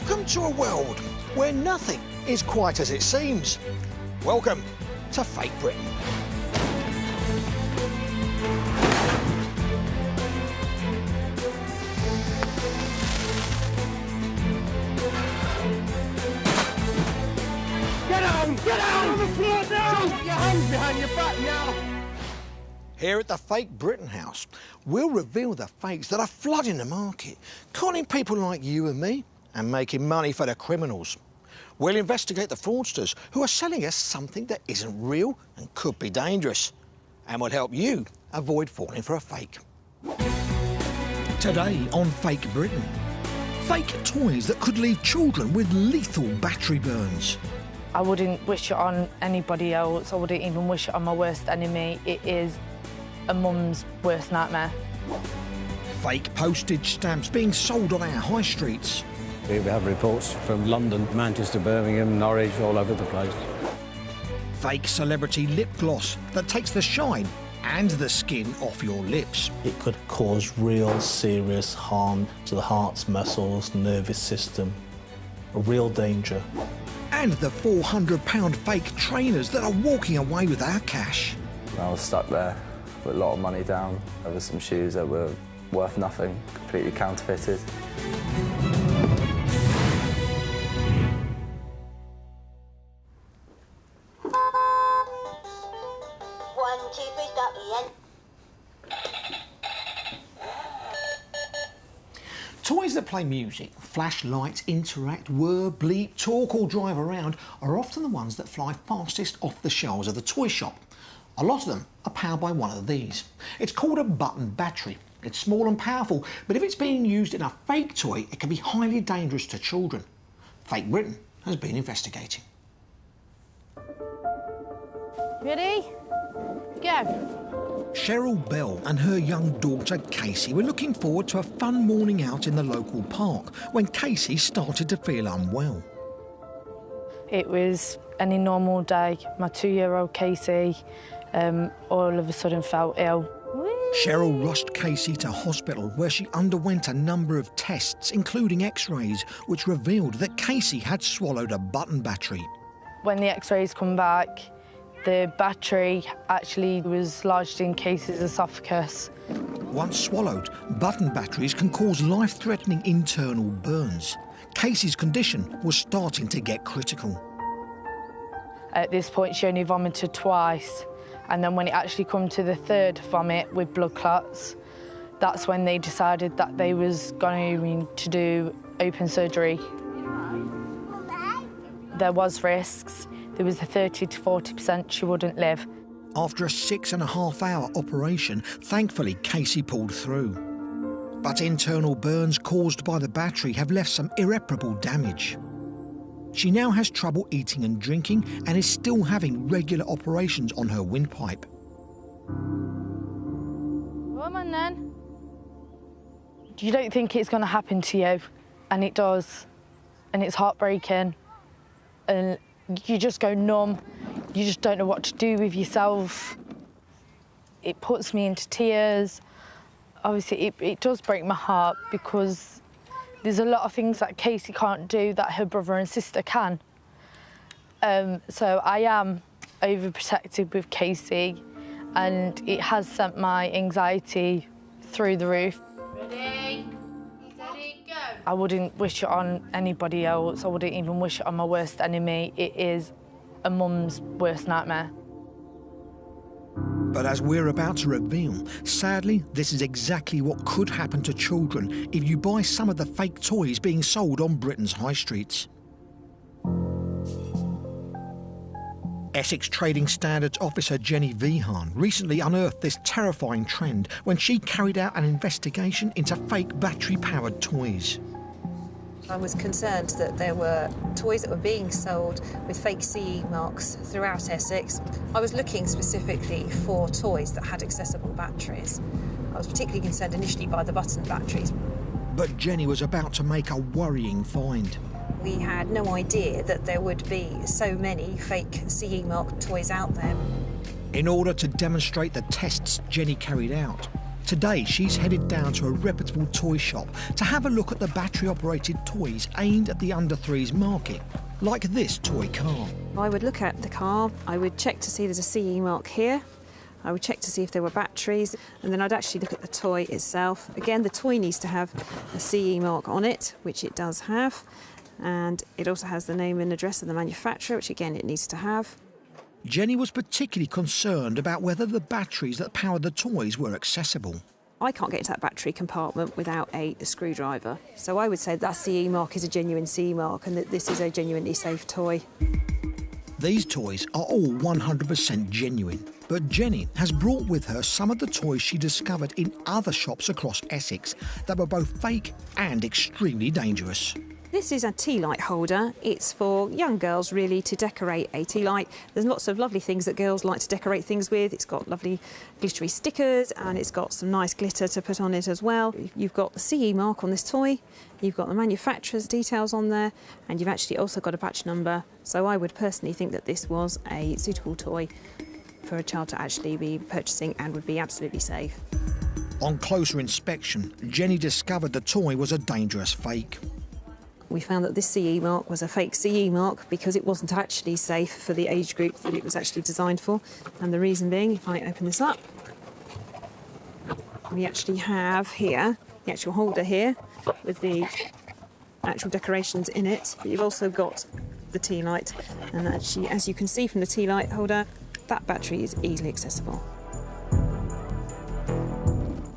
Welcome to a world where nothing is quite as it seems. Welcome to Fake Britain. Get down! Get down on the floor now! Put your hands behind your back now! Here at the Fake Britain house, we'll reveal the fakes that are flooding the market, conning people like you and me, and making money for the criminals. We'll investigate the fraudsters who are selling us something that isn't real and could be dangerous. And we'll help you avoid falling for a fake. Today on Fake Britain, fake toys that could leave children with lethal battery burns. I wouldn't wish it on anybody else. I wouldn't even wish it on my worst enemy. It is a mum's worst nightmare. Fake postage stamps being sold on our high streets. We have reports from London, Manchester, Birmingham, Norwich, all over the place. Fake celebrity lip gloss that takes the shine and the skin off your lips. It could cause real serious harm to the heart's muscles, nervous system, a real danger. And the £400 fake trainers that are walking away with our cash. I was stuck there with a lot of money down over some shoes that were worth nothing, completely counterfeited. Toys that play music, flash lights, interact, whir, bleep, talk or drive around are often the ones that fly fastest off the shelves of the toy shop. A lot of them are powered by one of these. It's called a button battery. It's small and powerful, but if it's being used in a fake toy, it can be highly dangerous to children. Fake Britain has been investigating. Ready? Go. Cheryl Bell and her young daughter Casey were looking forward to a fun morning out in the local park when Casey started to feel unwell. It was any normal day. My 2-year-old Casey all of a sudden felt ill. Cheryl rushed Casey to hospital where she underwent a number of tests, including x-rays, which revealed that Casey had swallowed a button battery. When the x-rays come back, the battery actually was lodged in Casey's esophagus. Once swallowed, button batteries can cause life-threatening internal burns. Casey's condition was starting to get critical. At this point, she only vomited twice, and then when it actually come to the third vomit with blood clots, that's when they decided that they was going to do open surgery. There was risks. There was a 30 to 40% she wouldn't live. After a 6.5-hour operation, thankfully Casey pulled through. But internal burns caused by the battery have left some irreparable damage. She now has trouble eating and drinking and is still having regular operations on her windpipe. Come on then. You don't think it's going to happen to you, and it does, and it's heartbreaking, and you just go numb. You just don't know what to do with yourself. It puts me into tears. Obviously, it does break my heart because there's a lot of things that Casey can't do that her brother and sister can. So I am overprotected with Casey, and it has sent my anxiety through the roof. Ready? Steady, go. I wouldn't wish it on anybody else. I wouldn't even wish it on my worst enemy. It is a mum's worst nightmare. But as we're about to reveal, sadly, this is exactly what could happen to children if you buy some of the fake toys being sold on Britain's high streets. Essex Trading Standards officer Jenny Vehan recently unearthed this terrifying trend when she carried out an investigation into fake battery-powered toys. I was concerned that there were toys that were being sold with fake CE marks throughout Essex. I was looking specifically for toys that had accessible batteries. I was particularly concerned initially by the button batteries. But Jenny was about to make a worrying find. We had no idea that there would be so many fake CE marked toys out there. In order to demonstrate the tests Jenny carried out, Today, she's headed down to a reputable toy shop to have a look at the battery-operated toys aimed at the under-3s market, like this toy car. I would look at the car, I would check to see there's a CE mark here, I would check to see if there were batteries, and then I'd actually look at the toy itself. Again, the toy needs to have a CE mark on it, which it does have, and it also has the name and address of the manufacturer, which again it needs to have. Jenny was particularly concerned about whether the batteries that powered the toys were accessible. I can't get into that battery compartment without a screwdriver. So I would say that CE mark is a genuine CE mark and that this is a genuinely safe toy. These toys are all 100% genuine, but Jenny has brought with her some of the toys she discovered in other shops across Essex that were both fake and extremely dangerous. This is a tea light holder. It's for young girls, really, to decorate a tea light. There's lots of lovely things that girls like to decorate things with. It's got lovely glittery stickers and it's got some nice glitter to put on it as well. You've got the CE mark on this toy, you've got the manufacturer's details on there, and you've actually also got a batch number. So I would personally think that this was a suitable toy for a child to actually be purchasing and would be absolutely safe. On closer inspection, Jenny discovered the toy was a dangerous fake. We found that this CE mark was a fake CE mark because it wasn't actually safe for the age group that it was actually designed for. And the reason being, if I open this up, we actually have here, the actual holder here, with the actual decorations in it. But you've also got the tea light. And actually, as you can see from the tea light holder, that battery is easily accessible.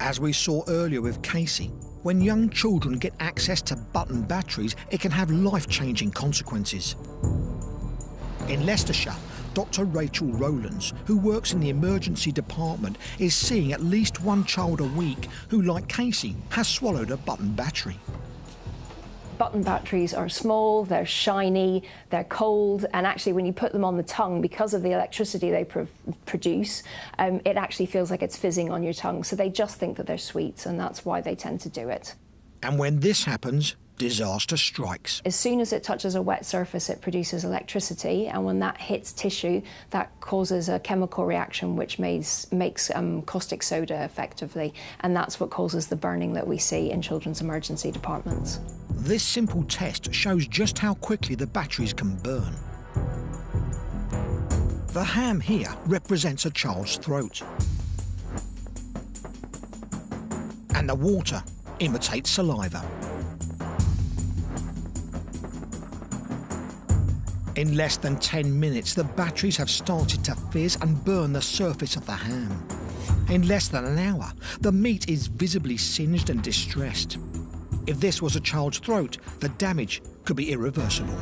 As we saw earlier with Casey, when young children get access to button batteries, it can have life-changing consequences. In Leicestershire, Dr. Rachel Rowlands, who works in the emergency department, is seeing at least one child a week who, like Casey, has swallowed a button battery. Button batteries are small, they're shiny, they're cold, and actually when you put them on the tongue, because of the electricity they produce, it actually feels like it's fizzing on your tongue. So they just think that they're sweets, and that's why they tend to do it. And when this happens, disaster strikes. As soon as it touches a wet surface, it produces electricity, and when that hits tissue, that causes a chemical reaction which makes caustic soda effectively, and that's what causes the burning that we see in children's emergency departments. This simple test shows just how quickly the batteries can burn. The ham here represents a child's throat. And the water imitates saliva. In less than 10 minutes, the batteries have started to fizz and burn the surface of the ham. In less than an hour, the meat is visibly singed and distressed. If this was a child's throat, the damage could be irreversible.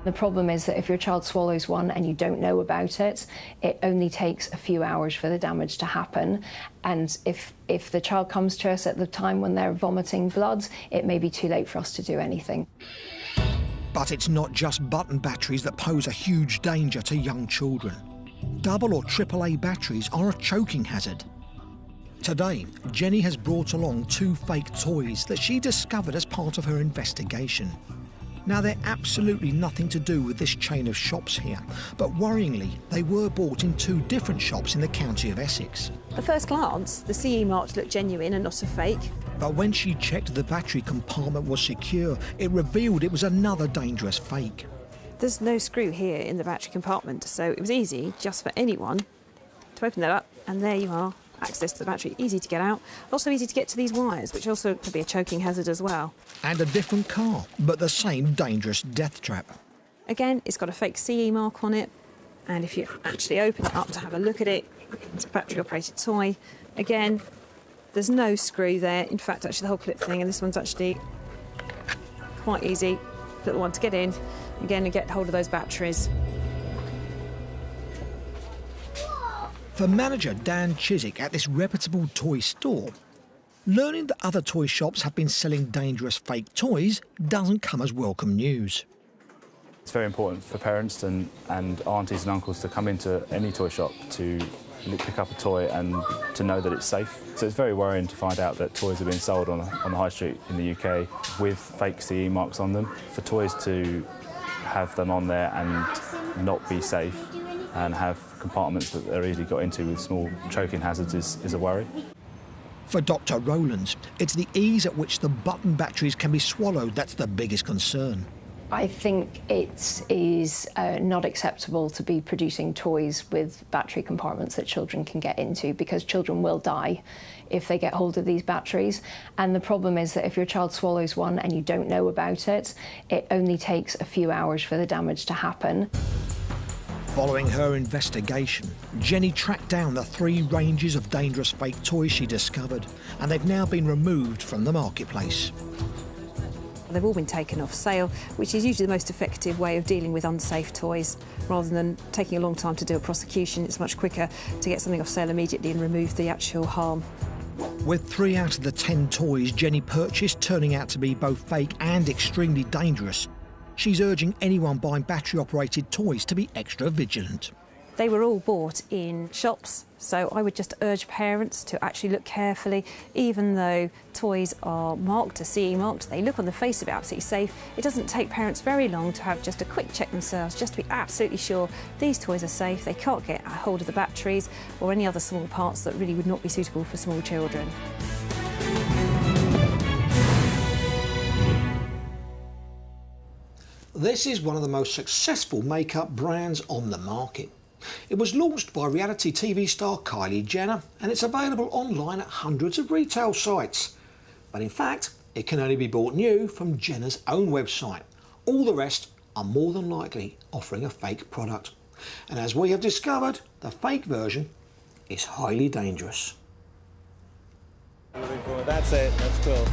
The problem is that if your child swallows one and you don't know about it, it only takes a few hours for the damage to happen. And if the child comes to us at the time when they're vomiting blood, it may be too late for us to do anything. But it's not just button batteries that pose a huge danger to young children. Double or AAA batteries are a choking hazard. Today, Jenny has brought along 2 fake toys that she discovered as part of her investigation. Now, they're absolutely nothing to do with this chain of shops here, but worryingly, they were bought in 2 different shops in the county of Essex. At first glance, the CE marks looked genuine and not a fake. But when she checked the battery compartment was secure, it revealed it was another dangerous fake. There's no screw here in the battery compartment, so it was easy just for anyone to open that up, and there you are. Access to the battery, easy to get out. Also easy to get to these wires, which also could be a choking hazard as well. And a different car, but the same dangerous death trap. Again, it's got a fake CE mark on it, and if you actually open it up to have a look at it, it's a battery-operated toy. Again, there's no screw there. In fact, actually the whole clip thing, and this one's actually quite easy, little one to get in, again, and get hold of those batteries. For manager Dan Chiswick at this reputable toy store, learning that other toy shops have been selling dangerous fake toys doesn't come as welcome news. It's very important for parents and aunties and uncles to come into any toy shop to pick up a toy and to know that it's safe. So it's very worrying to find out that toys are being sold on the high street in the UK with fake CE marks on them. For toys to have them on there and not be safe and have compartments that they're easily got into with small choking hazards is a worry. For Dr. Rowlands, it's the ease at which the button batteries can be swallowed that's the biggest concern. I think it is not acceptable to be producing toys with battery compartments that children can get into, because children will die if they get hold of these batteries. And the problem is that if your child swallows one and you don't know about it, it only takes a few hours for the damage to happen. Following her investigation, Jenny tracked down the 3 ranges of dangerous fake toys she discovered, and they've now been removed from the marketplace. They've all been taken off sale, which is usually the most effective way of dealing with unsafe toys. Rather than taking a long time to do a prosecution, it's much quicker to get something off sale immediately and remove the actual harm. With 3 out of the 10 toys Jenny purchased turning out to be both fake and extremely dangerous, she's urging anyone buying battery-operated toys to be extra vigilant. They were all bought in shops, so I would just urge parents to actually look carefully. Even though toys are marked, CE marked, they look on the face of it absolutely safe. It doesn't take parents very long to have just a quick check themselves, just to be absolutely sure these toys are safe, they can't get a hold of the batteries or any other small parts that really would not be suitable for small children. This is one of the most successful makeup brands on the market. It was launched by reality TV star Kylie Jenner, and it's available online at hundreds of retail sites. But in fact, it can only be bought new from Jenner's own website. All the rest are more than likely offering a fake product. And as we have discovered, the fake version is highly dangerous. That's it, that's cool.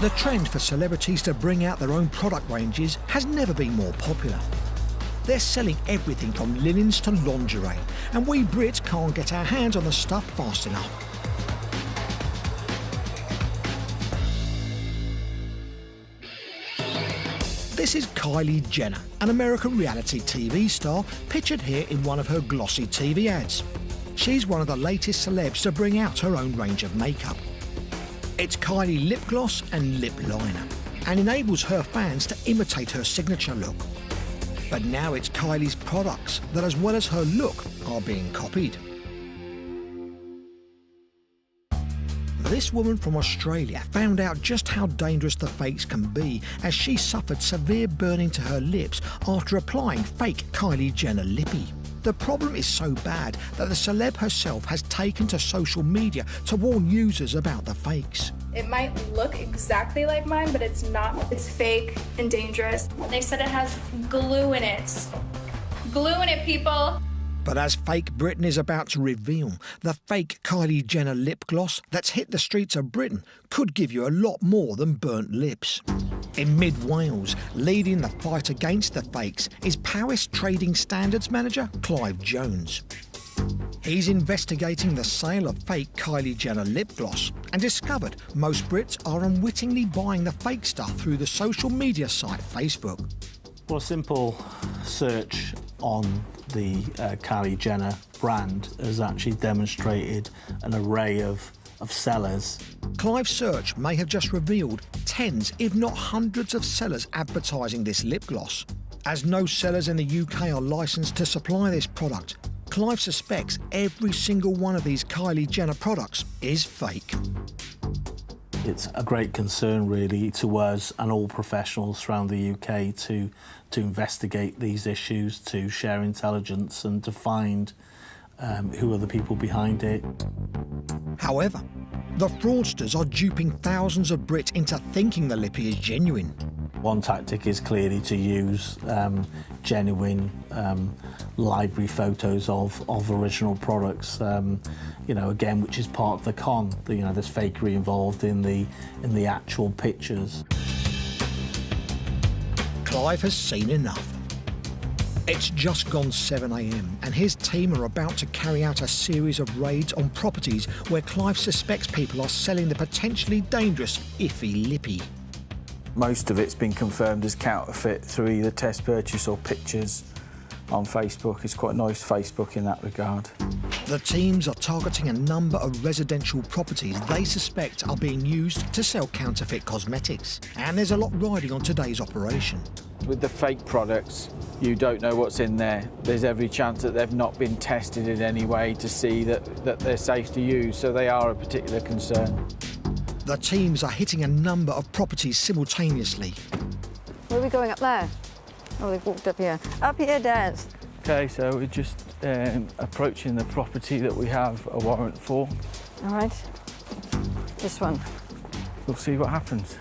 The trend for celebrities to bring out their own product ranges has never been more popular. They're selling everything from linens to lingerie, and we Brits can't get our hands on the stuff fast enough. This is Kylie Jenner, an American reality TV star, pictured here in one of her glossy TV ads. She's one of the latest celebs to bring out her own range of makeup. It's Kylie lip gloss and lip liner, and enables her fans to imitate her signature look. But now it's Kylie's products that, as well as her look, are being copied. This woman from Australia found out just how dangerous the fakes can be, as she suffered severe burning to her lips after applying fake Kylie Jenner lippy. The problem is so bad that the celeb herself has taken to social media to warn users about the fakes. It might look exactly like mine, but it's not. It's fake and dangerous. They said it has glue in it. Glue in it, people. But as Fake Britain is about to reveal, the fake Kylie Jenner lip gloss that's hit the streets of Britain could give you a lot more than burnt lips. In mid-Wales, leading the fight against the fakes is Powys Trading Standards Manager Clive Jones. He's investigating the sale of fake Kylie Jenner lip gloss and discovered most Brits are unwittingly buying the fake stuff through the social media site Facebook. Well, a simple search on the Kylie Jenner brand has actually demonstrated an array of sellers. Clive's search may have just revealed tens, if not hundreds, of sellers advertising this lip gloss. As no sellers in the UK are licensed to supply this product, Clive suspects every single one of these Kylie Jenner products is fake. It's a great concern, really, to us and all professionals around the UK to investigate these issues, to share intelligence and to find who are the people behind it. However, the fraudsters are duping thousands of Brits into thinking the lippy is genuine. One tactic is clearly to use genuine library photos of original products, you know, again, which is part of the con. You know, there's fakery involved in the actual pictures. Clive has seen enough. It's just gone 7 AM and his team are about to carry out a series of raids on properties where Clive suspects people are selling the potentially dangerous iffy lippy. Most of it's been confirmed as counterfeit through either test purchase or pictures on Facebook. It's quite nice Facebook in that regard. The The teams are targeting a number of residential properties they suspect are being used to sell counterfeit cosmetics. And there's a lot riding on today's operation. With the fake products, you don't know what's in there. There's every chance that they've not been tested in any way to see that they're safe to use, so they are a particular concern. The teams are hitting a number of properties simultaneously. Where are we going, up there? Oh, they've walked up here. Up here, Dad. OK, so we're just approaching the property that we have a warrant for. All right. This one. We'll see what happens.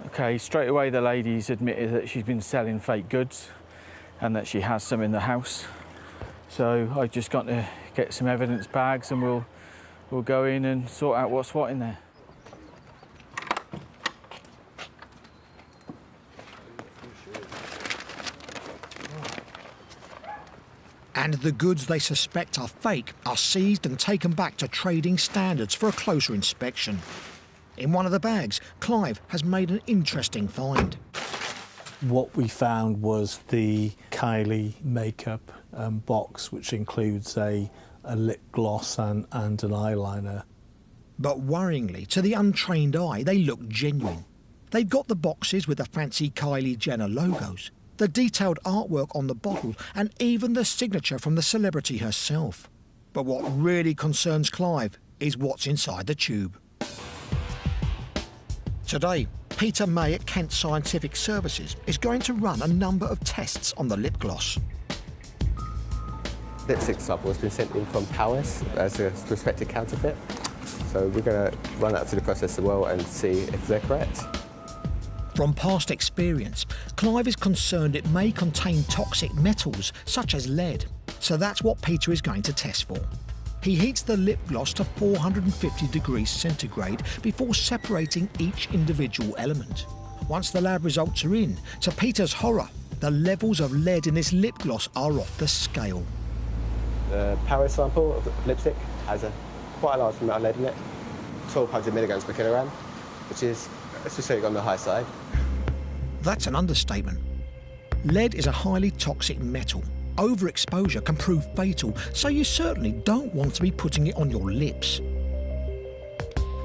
OK, straight away the lady's admitted that she's been selling fake goods and that she has some in the house. So I've just got to get some evidence bags and we'll go in and sort out what's what in there. And the goods they suspect are fake are seized and taken back to trading standards for a closer inspection. In one of the bags, Clive has made an interesting find. What we found was the Kylie makeup box, which includes a lip gloss and an eyeliner. But worryingly, to the untrained eye, they look genuine. They've got the boxes with the fancy Kylie Jenner logos, the detailed artwork on the bottles, and even the signature from the celebrity herself. But what really concerns Clive is what's inside the tube. Today, Peter May at Kent Scientific Services is going to run a number of tests on the lip gloss. Lipstick sample has been sent in from Paris as a suspected counterfeit. So we're going to run that through the process as well and see if they're correct. From past experience, Clive is concerned it may contain toxic metals such as lead. So that's what Peter is going to test for. He heats the lip gloss to 450 degrees centigrade before separating each individual element. Once the lab results are in, to Peter's horror, the levels of lead in this lip gloss are off the scale. The Paris sample of the lipstick has quite a large amount of lead in it, 1,200 milligrams per kilogram, which is, let's just say, on the high side. That's an understatement. Lead is a highly toxic metal. Overexposure can prove fatal, so you certainly don't want to be putting it on your lips.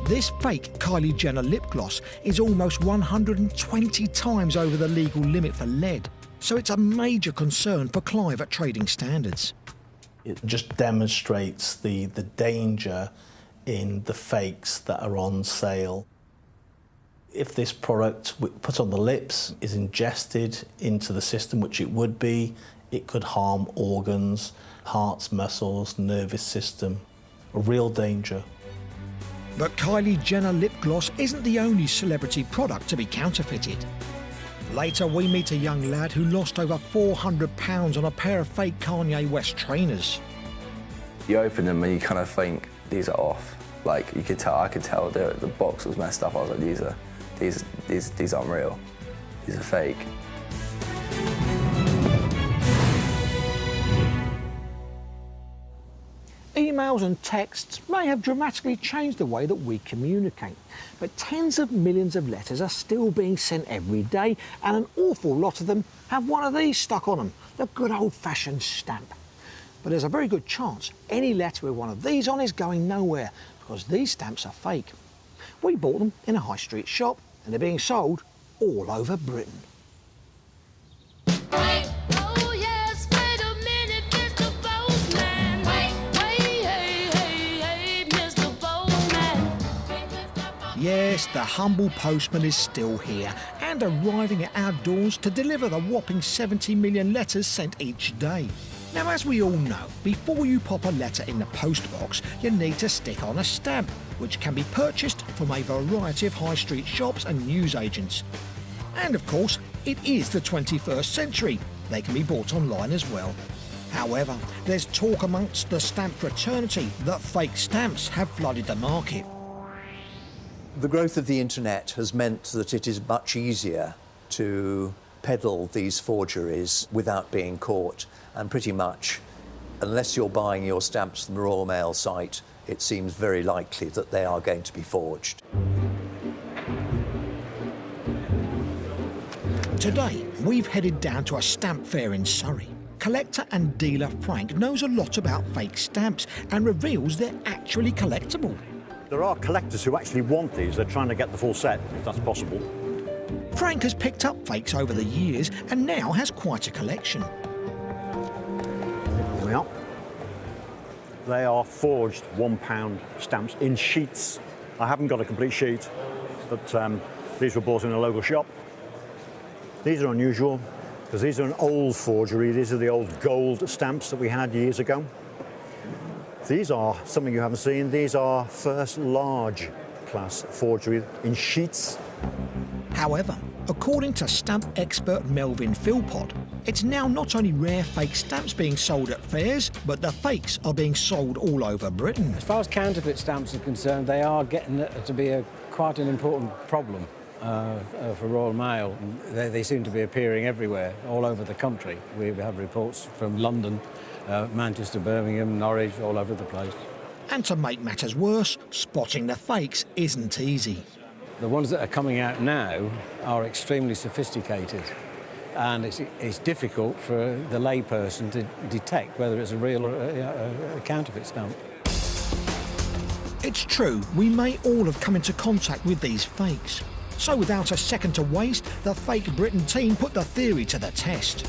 This fake Kylie Jenner lip gloss is almost 120 times over the legal limit for lead, so it's a major concern for Clive at Trading Standards. It just demonstrates the danger in the fakes that are on sale. If this product put on the lips is ingested into the system, which it would be, it could harm organs, hearts, muscles, nervous system. A real danger. But Kylie Jenner lip gloss isn't the only celebrity product to be counterfeited. Later, we meet a young lad who lost over £400 on a pair of fake Kanye West trainers. You open them and you kind of think, these are off. Like, you could tell, I could tell the box was messed up. I was like, these aren't real. These are fake. Emails and texts may have dramatically changed the way that we communicate, but tens of millions of letters are still being sent every day, and an awful lot of them have one of these stuck on them, the good old-fashioned stamp. But there's a very good chance any letter with one of these on is going nowhere, because these stamps are fake. We bought them in a high street shop, and they're being sold all over Britain. Yes, the humble postman is still here and arriving at our doors to deliver the whopping 70 million letters sent each day. Now, as we all know, before you pop a letter in the post box, you need to stick on a stamp, which can be purchased from a variety of high street shops and newsagents. And of course, it is the 21st century. They can be bought online as well. However, there's talk amongst the stamp fraternity that fake stamps have flooded the market. The growth of the internet has meant that it is much easier to peddle these forgeries without being caught, and pretty much, unless you're buying your stamps from the Royal Mail site, it seems very likely that they are going to be forged. Today, we've headed down to a stamp fair in Surrey. Collector and dealer Frank knows a lot about fake stamps and reveals they're actually collectible. There are collectors who actually want these. They're trying to get the full set, if that's possible. Frank has picked up fakes over the years and now has quite a collection. Here we are. They are forged £1 stamps in sheets. I haven't got a complete sheet, but these were bought in a local shop. These are unusual because these are an old forgery. These are the old gold stamps that we had years ago. These are something you haven't seen. These are first large class forgery in sheets. However, according to stamp expert Melvin Philpott, it's now not only rare fake stamps being sold at fairs, but the fakes are being sold all over Britain. As far as counterfeit stamps are concerned, they are getting to be quite an important problem for Royal Mail. They seem to be appearing everywhere, all over the country. We have reports from London, Manchester, Birmingham, Norwich, all over the place. And to make matters worse, spotting the fakes isn't easy. The ones that are coming out now are extremely sophisticated, and it's difficult for the layperson to detect whether it's a real or a counterfeit stamp. It's true, we may all have come into contact with these fakes. So without a second to waste, the Fake Britain team put the theory to the test.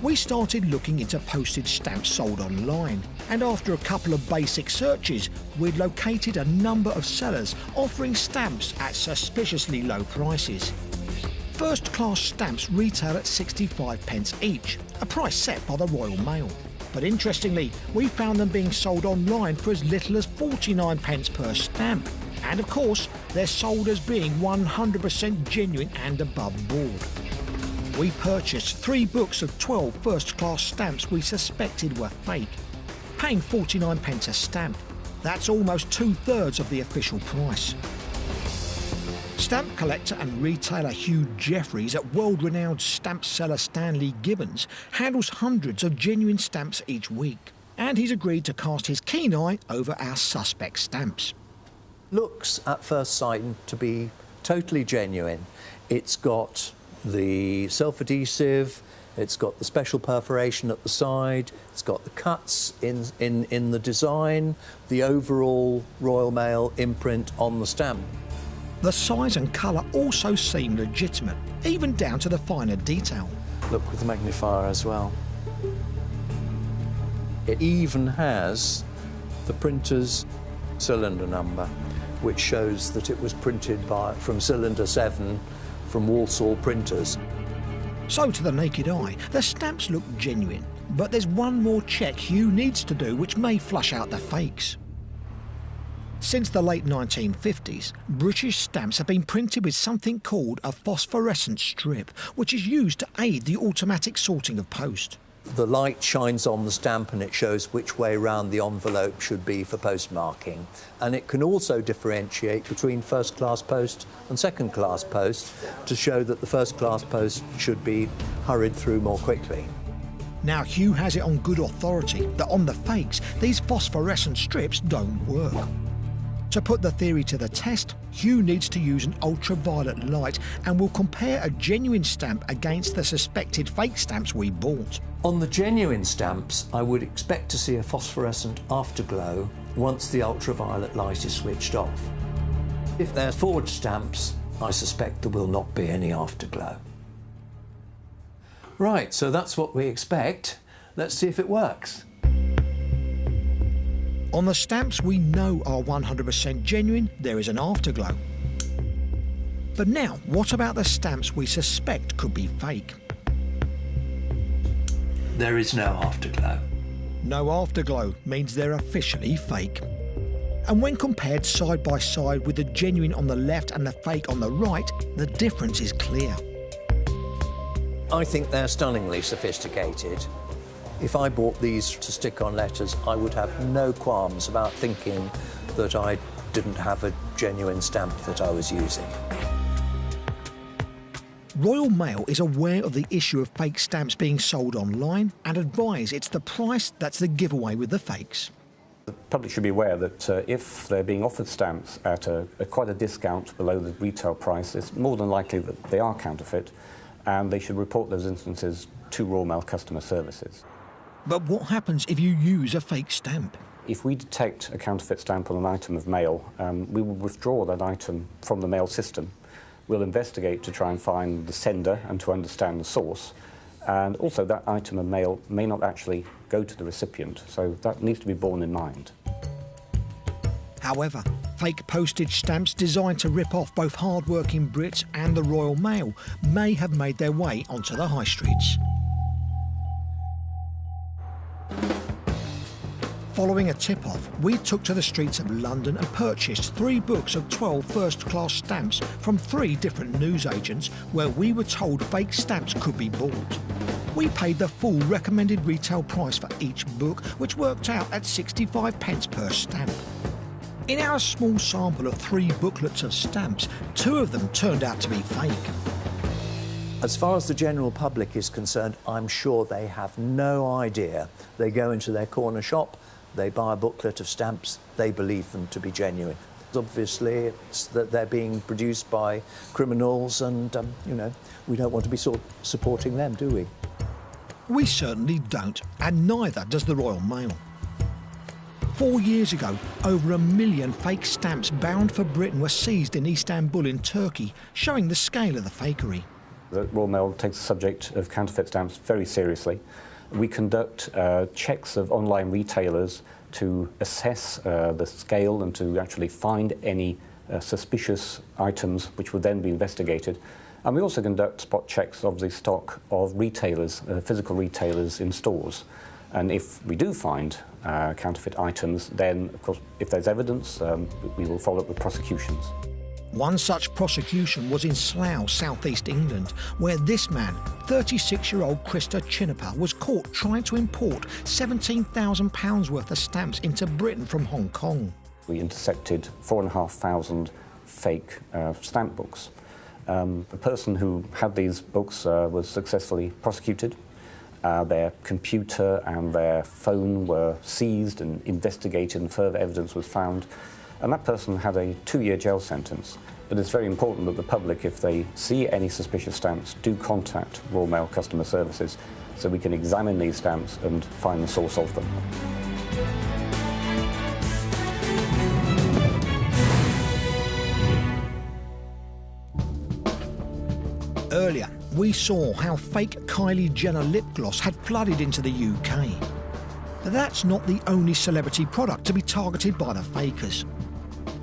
We started looking into postage stamps sold online, and after a couple of basic searches, we'd located a number of sellers offering stamps at suspiciously low prices. First-class stamps retail at 65p each, a price set by the Royal Mail. But interestingly, we found them being sold online for as little as 49p per stamp. And of course, they're sold as being 100% genuine and above board. We purchased 3 books of 12 first-class stamps we suspected were fake, paying 49p a stamp. That's almost 2/3 of the official price. Stamp collector and retailer Hugh Jeffreys at world-renowned stamp seller Stanley Gibbons handles hundreds of genuine stamps each week, and he's agreed to cast his keen eye over our suspect stamps. Looks at first sight to be totally genuine. It's got the self-adhesive, it's got the special perforation at the side, it's got the cuts in the design, the overall Royal Mail imprint on the stamp. The size and colour also seem legitimate, even down to the finer detail. Look with the magnifier as well. It even has the printer's cylinder number, which shows that it was printed from cylinder 7 from Walsall printers. So to the naked eye, the stamps look genuine, but there's one more check Hugh needs to do which may flush out the fakes. Since the late 1950s, British stamps have been printed with something called a phosphorescent strip, which is used to aid the automatic sorting of post. The light shines on the stamp and it shows which way round the envelope should be for postmarking. And it can also differentiate between first-class post and second-class post to show that the first-class post should be hurried through more quickly. Now Hugh has it on good authority that on the fakes, these phosphorescent strips don't work. To put the theory to the test, Hugh needs to use an ultraviolet light and will compare a genuine stamp against the suspected fake stamps we bought. On the genuine stamps, I would expect to see a phosphorescent afterglow once the ultraviolet light is switched off. If they're forged stamps, I suspect there will not be any afterglow. Right, so that's what we expect. Let's see if it works. On the stamps we know are 100% genuine, there is an afterglow. But now, what about the stamps we suspect could be fake? There is no afterglow. No afterglow means they're officially fake. And when compared side by side with the genuine on the left and the fake on the right, the difference is clear. I think they're stunningly sophisticated. If I bought these to stick on letters, I would have no qualms about thinking that I didn't have a genuine stamp that I was using. Royal Mail is aware of the issue of fake stamps being sold online and advise it's the price that's the giveaway with the fakes. The public should be aware that if they're being offered stamps at quite a discount below the retail price, it's more than likely that they are counterfeit, and they should report those instances to Royal Mail Customer Services. But what happens if you use a fake stamp? If we detect a counterfeit stamp on an item of mail, we will withdraw that item from the mail system. We'll investigate to try and find the sender and to understand the source. And also that item of mail may not actually go to the recipient, so that needs to be borne in mind. However, fake postage stamps designed to rip off both hard-working Brits and the Royal Mail may have made their way onto the high streets. Following a tip-off, we took to the streets of London and purchased 3 books of 12 first-class stamps from 3 different newsagents where we were told fake stamps could be bought. We paid the full recommended retail price for each book, which worked out at 65 pence per stamp. In our small sample of 3 booklets of stamps, 2 of them turned out to be fake. As far as the general public is concerned, I'm sure they have no idea. They go into their corner shop, they buy a booklet of stamps, they believe them to be genuine. Obviously, it's that they're being produced by criminals and, you know, we don't want to be sort of supporting them, do we? We certainly don't, and neither does the Royal Mail. 4 years ago, over 1 million fake stamps bound for Britain were seized in Istanbul in Turkey, showing the scale of the fakery. The Royal Mail takes the subject of counterfeit stamps very seriously. We conduct checks of online retailers to assess the scale and to actually find any suspicious items which would then be investigated. And we also conduct spot checks of the stock of retailers, physical retailers in stores. And if we do find counterfeit items, then, of course, if there's evidence, we will follow up with prosecutions. One such prosecution was in Slough, southeast England, where this man, 36-year-old Krista Chinapa, was caught trying to import £17,000 worth of stamps into Britain from Hong Kong. We intercepted 4,500 fake stamp books. The person who had these books was successfully prosecuted. Their computer and their phone were seized and investigated, and further evidence was found. And that person had a 2-year jail sentence. But it's very important that the public, if they see any suspicious stamps, do contact Royal Mail Customer Services so we can examine these stamps and find the source of them. Earlier, we saw how fake Kylie Jenner lip gloss had flooded into the UK. But that's not the only celebrity product to be targeted by the fakers.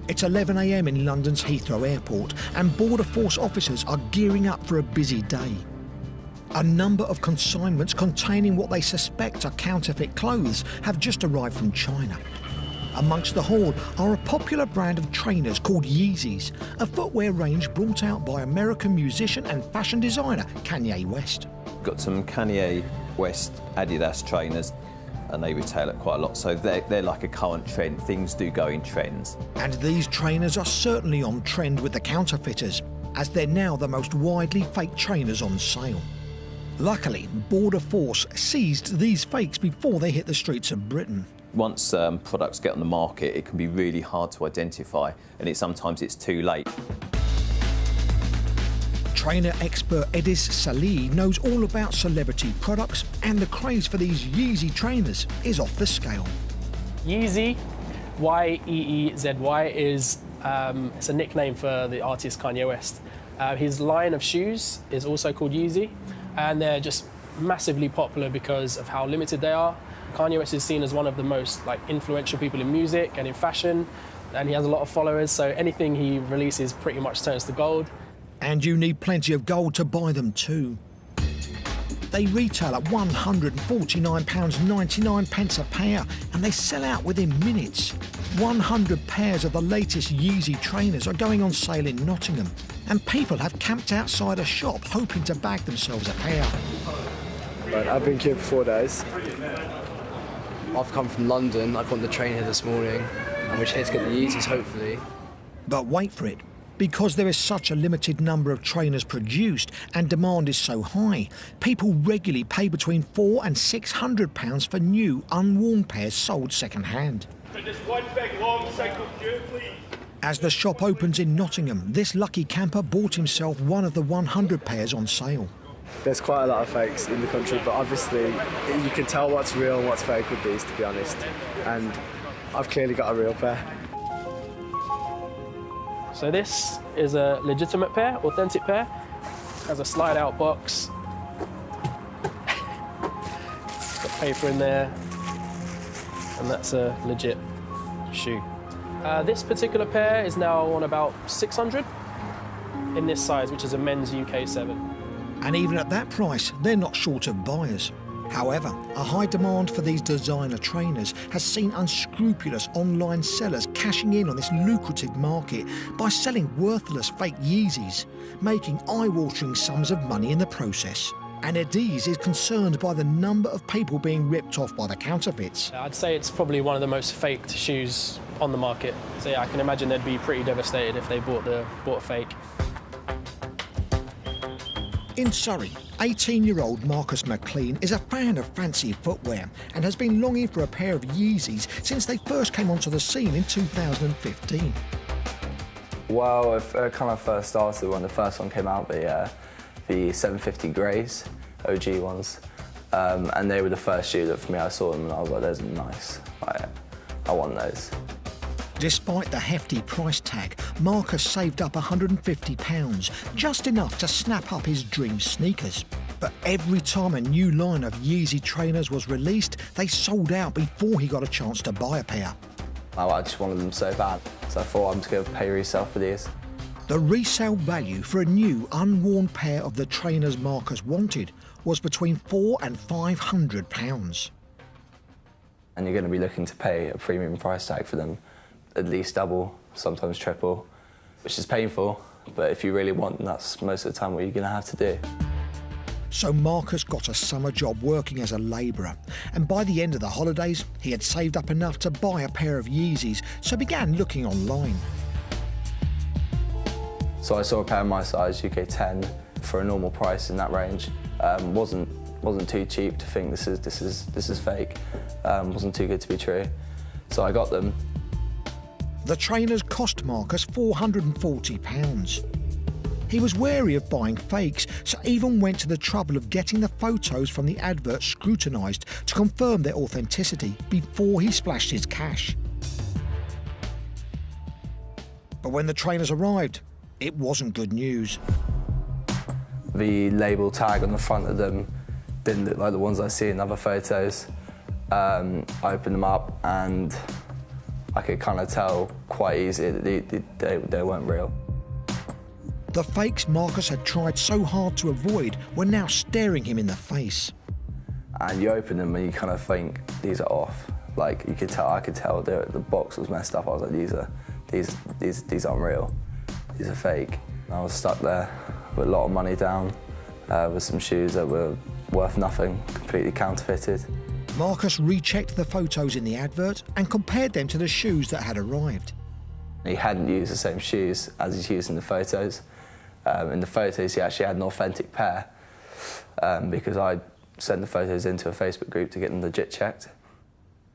It's 11 a.m. in London's Heathrow Airport, and Border Force officers are gearing up for a busy day. A number of consignments containing what they suspect are counterfeit clothes have just arrived from China. Amongst the haul are a popular brand of trainers called Yeezys, a footwear range brought out by American musician and fashion designer Kanye West. Got some Kanye West Adidas trainers, and they retail it quite a lot, so they're like a current trend. Things do go in trends. And these trainers are certainly on trend with the counterfeiters, as they're now the most widely faked trainers on sale. Luckily, Border Force seized these fakes before they hit the streets of Britain. Once products get on the market, it can be really hard to identify, and sometimes it's too late. Trainer expert Edis Salih knows all about celebrity products, and the craze for these Yeezy trainers is off the scale. Yeezy, Y-E-E-Z-Y, is it's a nickname for the artist Kanye West. His line of shoes is also called Yeezy, and they're just massively popular because of how limited they are. Kanye West is seen as one of the most influential people in music and in fashion, and he has a lot of followers, so anything he releases pretty much turns to gold. And you need plenty of gold to buy them too. They retail at £149.99 a pair, and they sell out within minutes. 100 pairs of the latest Yeezy trainers are going on sale in Nottingham, and people have camped outside a shop hoping to bag themselves a pair. Right, I've been here for 4 days. I've come from London. I got on the train here this morning, and we're here to get the Yeezys, hopefully. But wait for it. Because there is such a limited number of trainers produced and demand is so high, people regularly pay between £400 and £600 for new, unworn pairs sold second-hand. Just one big long cycle queue, please. As the shop opens in Nottingham, this lucky camper bought himself one of the 100 pairs on sale. There's quite a lot of fakes in the country, but obviously you can tell what's real and what's fake with these, to be honest. And I've clearly got a real pair. So this is a legitimate pair, authentic pair. Has a slide-out box. Got paper in there, and that's a legit shoe. This particular pair is now on about 600 in this size, which is a men's UK 7. And even at that price, they're not short of buyers. However, a high demand for these designer trainers has seen unscrupulous online sellers cashing in on this lucrative market by selling worthless fake Yeezys, making eye-watering sums of money in the process. And Ediz is concerned by the number of people being ripped off by the counterfeits. I'd say it's probably one of the most faked shoes on the market. So yeah, I can imagine they'd be pretty devastated if they bought a fake. In Surrey, 18-year-old Marcus McLean is a fan of fancy footwear and has been longing for a pair of Yeezys since they first came onto the scene in 2015. Well, it kind of first started when the first one came out, the 750 Greys, OG ones, and they were the first shoe that for me I saw them and I was like, those are nice. I want those. Despite the hefty price tag, Marcus saved up £150, just enough to snap up his dream sneakers. But every time a new line of Yeezy trainers was released, they sold out before he got a chance to buy a pair. Oh, I just wanted them so bad, so I thought I'm just going to pay resale for these. The resale value for a new, unworn pair of the trainers Marcus wanted was between £400 and £500. And you're going to be looking to pay a premium price tag for them, at least double, sometimes triple, which is painful, but if you really want them, that's most of the time what you're going to have to do. So Marcus got a summer job working as a labourer, and by the end of the holidays, he had saved up enough to buy a pair of Yeezys, so began looking online. So I saw a pair of my size, UK 10, for a normal price in that range. Wasn't too cheap to think this is fake. Wasn't too good to be true. So I got them. The trainers cost Marcus £440. He was wary of buying fakes, so even went to the trouble of getting the photos from the advert scrutinised to confirm their authenticity before he splashed his cash. But when the trainers arrived, it wasn't good news. The label tag on the front of them didn't look like the ones I see in other photos. I opened them up and I could kind of tell quite easily that they weren't real. The fakes Marcus had tried so hard to avoid were now staring him in the face. And you open them and you kind of think, these are off. Like, you could tell, I could tell the box was messed up. I was like, these aren't real. These are fake. And I was stuck there with a lot of money down, with some shoes that were worth nothing, completely counterfeited. Marcus rechecked the photos in the advert and compared them to the shoes that had arrived. He hadn't used the same shoes as he's used in the photos. In the photos, he actually had an authentic pair because I sent the photos into a Facebook group to get them legit checked.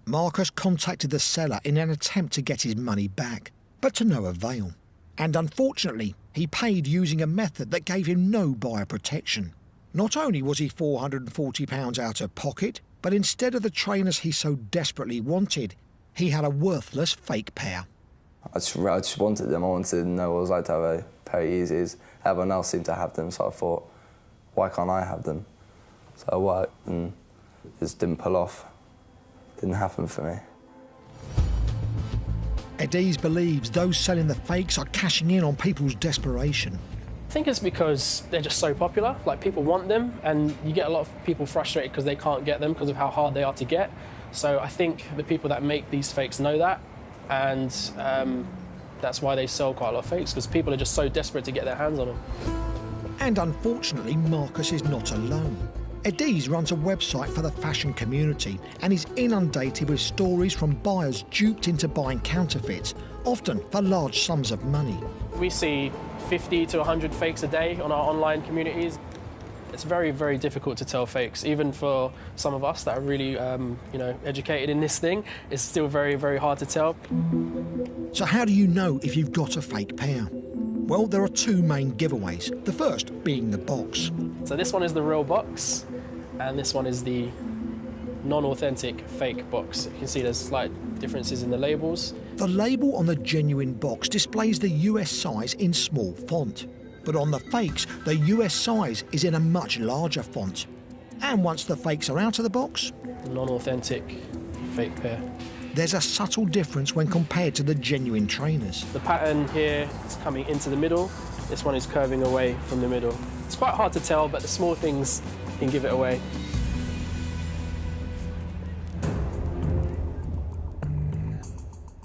Marcus contacted the seller in an attempt to get his money back, but to no avail. And unfortunately, he paid using a method that gave him no buyer protection. Not only was he £440 out of pocket, but instead of the trainers he so desperately wanted, he had a worthless fake pair. I just wanted them. I wanted to know what it was like to have a pair of Yeezys. Everyone else seemed to have them, so I thought, why can't I have them? So I worked and it just didn't pull off. Didn't happen for me. Ediz believes those selling the fakes are cashing in on people's desperation. I think it's because they're just so popular, like people want them, and you get a lot of people frustrated because they can't get them because of how hard they are to get. So I think the people that make these fakes know that, and that's why they sell quite a lot of fakes, because people are just so desperate to get their hands on them. And unfortunately, Marcus is not alone. Ediz runs a website for the fashion community and is inundated with stories from buyers duped into buying counterfeits, often for large sums of money. We see 50 to 100 fakes a day on our online communities. It's very, very difficult to tell fakes. Even for some of us that are really, you know, educated in this thing, it's still very, very hard to tell. So how do you know if you've got a fake pair? Well, there are two main giveaways, the first being the box. So this one is the real box, and this one is the non-authentic fake box. You can see there's slight differences in the labels. The label on the genuine box displays the US size in small font, but on the fakes, the US size is in a much larger font. And once the fakes are out of the box, the non-authentic fake pair. There's a subtle difference when compared to the genuine trainers. The pattern here is coming into the middle. This one is curving away from the middle. It's quite hard to tell, but the small things can give it away.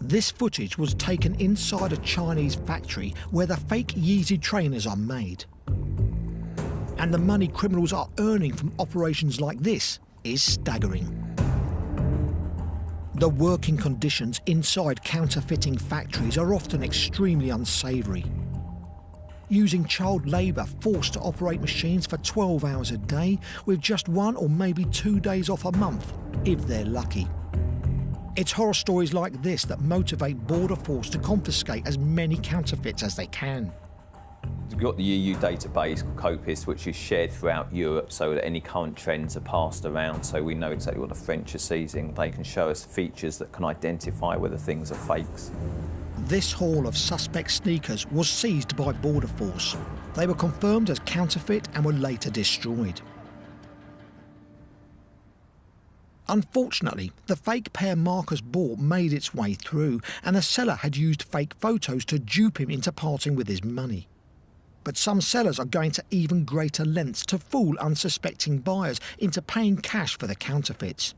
This footage was taken inside a Chinese factory where the fake Yeezy trainers are made. And the money criminals are earning from operations like this is staggering. The working conditions inside counterfeiting factories are often extremely unsavoury. Using child labour forced to operate machines for 12 hours a day with just 1 or maybe 2 days off a month, if they're lucky. It's horror stories like this that motivate Border Force to confiscate as many counterfeits as they can. We've got the EU database called COPIS, which is shared throughout Europe so that any current trends are passed around, so we know exactly what the French are seizing. They can show us features that can identify whether things are fakes. This haul of suspect sneakers was seized by Border Force. They were confirmed as counterfeit and were later destroyed. Unfortunately, the fake pair Marcus bought made its way through, and the seller had used fake photos to dupe him into parting with his money. But some sellers are going to even greater lengths to fool unsuspecting buyers into paying cash for the counterfeits.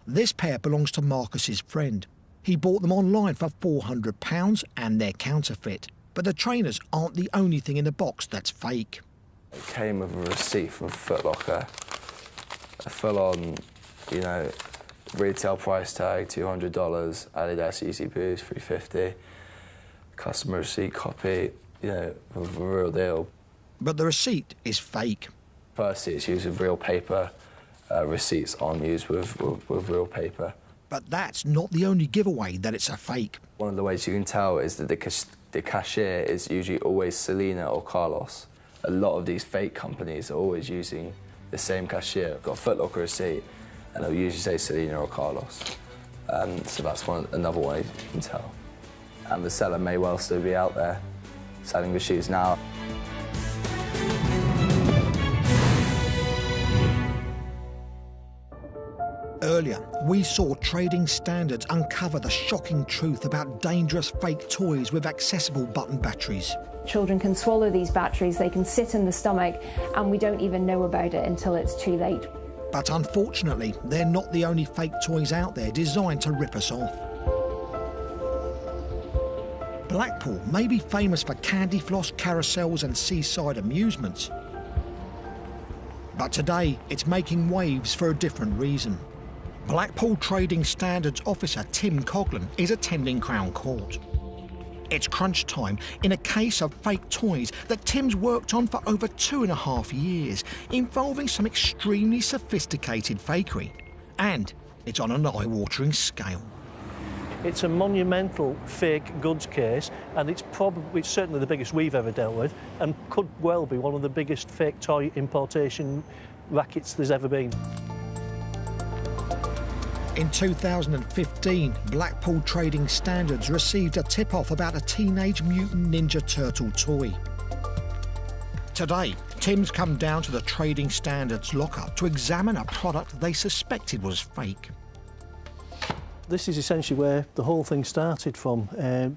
This pair belongs to Marcus's friend. He bought them online for £400 and they're counterfeit. But the trainers aren't the only thing in the box that's fake. It came with a receipt from Foot Locker, a full-on, you know, retail price tag, $200, Adidas Yeezy Boost, $350, customer receipt copy, you know, a real deal. But the receipt is fake. Firstly, it's used with real paper. Receipts aren't used with real paper. But that's not the only giveaway that it's a fake. One of the ways you can tell is that the cashier is usually always Selena or Carlos. A lot of these fake companies are always using the same cashier. I've got a Foot Locker receipt, and they'll usually say Selena or Carlos. So that's another way you can tell. And the seller may well still be out there selling the shoes now. Earlier, we saw Trading Standards uncover the shocking truth about dangerous fake toys with accessible button batteries. Children can swallow these batteries, they can sit in the stomach, and we don't even know about it until it's too late. But unfortunately, they're not the only fake toys out there designed to rip us off. Blackpool may be famous for candy floss, carousels and seaside amusements. But today, it's making waves for a different reason. Blackpool Trading Standards officer Tim Coughlin is attending Crown Court. It's crunch time in a case of fake toys that Tim's worked on for over 2.5 years, involving some extremely sophisticated fakery. And it's on an eye-watering scale. It's a monumental fake goods case, and it's certainly the biggest we've ever dealt with, and could well be one of the biggest fake toy importation rackets there's ever been. In 2015, Blackpool Trading Standards received a tip-off about a Teenage Mutant Ninja Turtle toy. Today, Tim's come down to the Trading Standards lockup to examine a product they suspected was fake. This is essentially where the whole thing started from.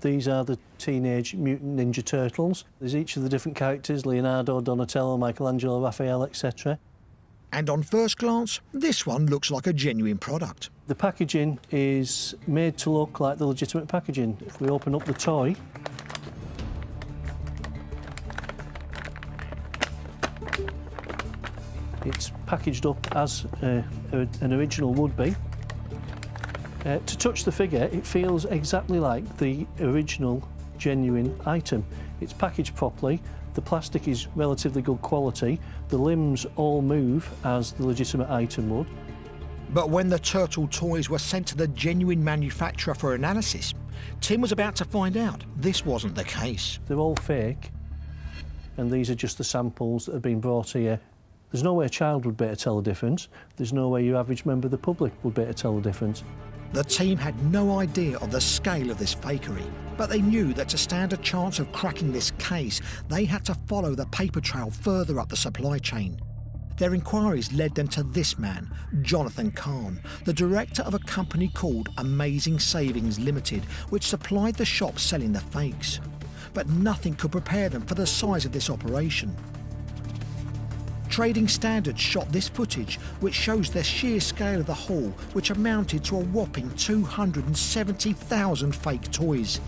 These are the Teenage Mutant Ninja Turtles. There's each of the different characters: Leonardo, Donatello, Michelangelo, Raphael, etc. And on first glance, this one looks like a genuine product. The packaging is made to look like the legitimate packaging. If we open up the toy, it's packaged up as an original would be. To touch the figure, it feels exactly like the original, genuine item. It's packaged properly. The plastic is relatively good quality. The limbs all move as the legitimate item would. But when the turtle toys were sent to the genuine manufacturer for analysis, Tim was about to find out this wasn't the case. They're all fake, and these are just the samples that have been brought here. There's no way a child would be able to tell the difference. There's no way your average member of the public would be able to tell the difference. The team had no idea of the scale of this fakery, but they knew that to stand a chance of cracking this case, they had to follow the paper trail further up the supply chain. Their inquiries led them to this man, Jonathan Kahn, the director of a company called Amazing Savings Limited, which supplied the shops selling the fakes. But nothing could prepare them for the size of this operation. Trading Standards shot this footage, which shows the sheer scale of the haul, which amounted to a whopping 270,000 fake toys.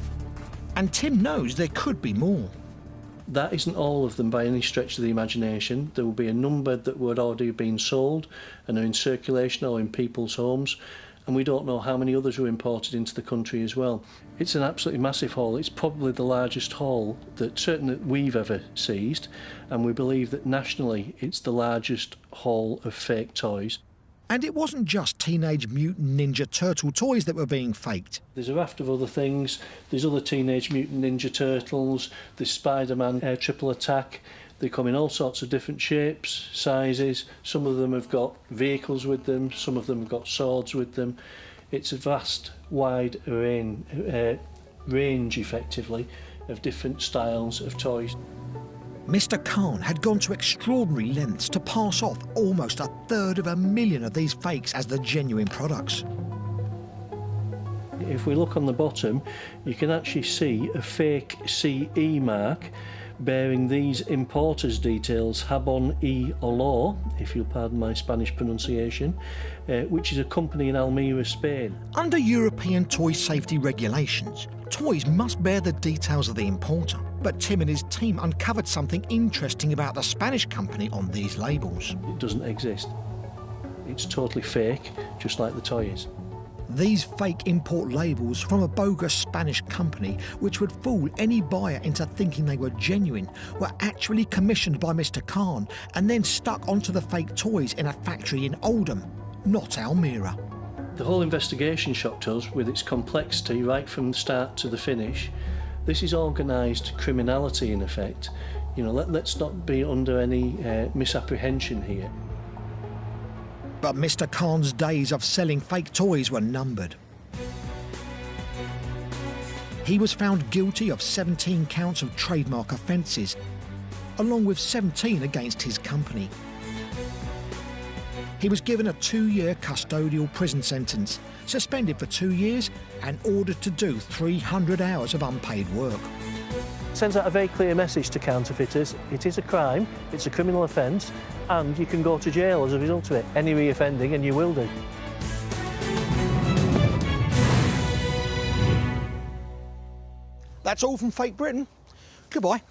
And Tim knows there could be more. That isn't all of them by any stretch of the imagination. There will be a number that would already have been sold and are in circulation or in people's homes, and we don't know how many others were imported into the country as well. It's an absolutely massive haul. It's probably the largest haul that certainly we've ever seized, and we believe that nationally it's the largest haul of fake toys. And it wasn't just Teenage Mutant Ninja Turtle toys that were being faked. There's a raft of other things. There's other Teenage Mutant Ninja Turtles, there's Spider-Man Air Triple Attack. They come in all sorts of different shapes, sizes. Some of them have got vehicles with them, some of them have got swords with them. It's a vast, wide range, effectively, of different styles of toys. Mr. Kahn had gone to extraordinary lengths to pass off almost 1/3 of these fakes as the genuine products. If we look on the bottom, you can actually see a fake CE mark bearing these importers' details, Jabón y Olor, if you'll pardon my Spanish pronunciation, which is a company in Almeria, Spain. Under European toy safety regulations, toys must bear the details of the importer. But Tim and his team uncovered something interesting about the Spanish company on these labels. It doesn't exist. It's totally fake, just like the toy is. These fake import labels from a bogus Spanish company, which would fool any buyer into thinking they were genuine, were actually commissioned by Mr. Kahn and then stuck onto the fake toys in a factory in Oldham, not Almira. The whole investigation shocked us with its complexity right from the start to the finish. This is organised criminality, in effect. You know, let's not be under any misapprehension here. But Mr. Kahn's days of selling fake toys were numbered. He was found guilty of 17 counts of trademark offences, along with 17 against his company. He was given a 2-year custodial prison sentence, suspended for 2 years and ordered to do 300 hours of unpaid work. Sends out a very clear message to counterfeiters. It is a crime, it's a criminal offence, and you can go to jail as a result of it. Any reoffending, and you will do. That's all from Fake Britain. Goodbye.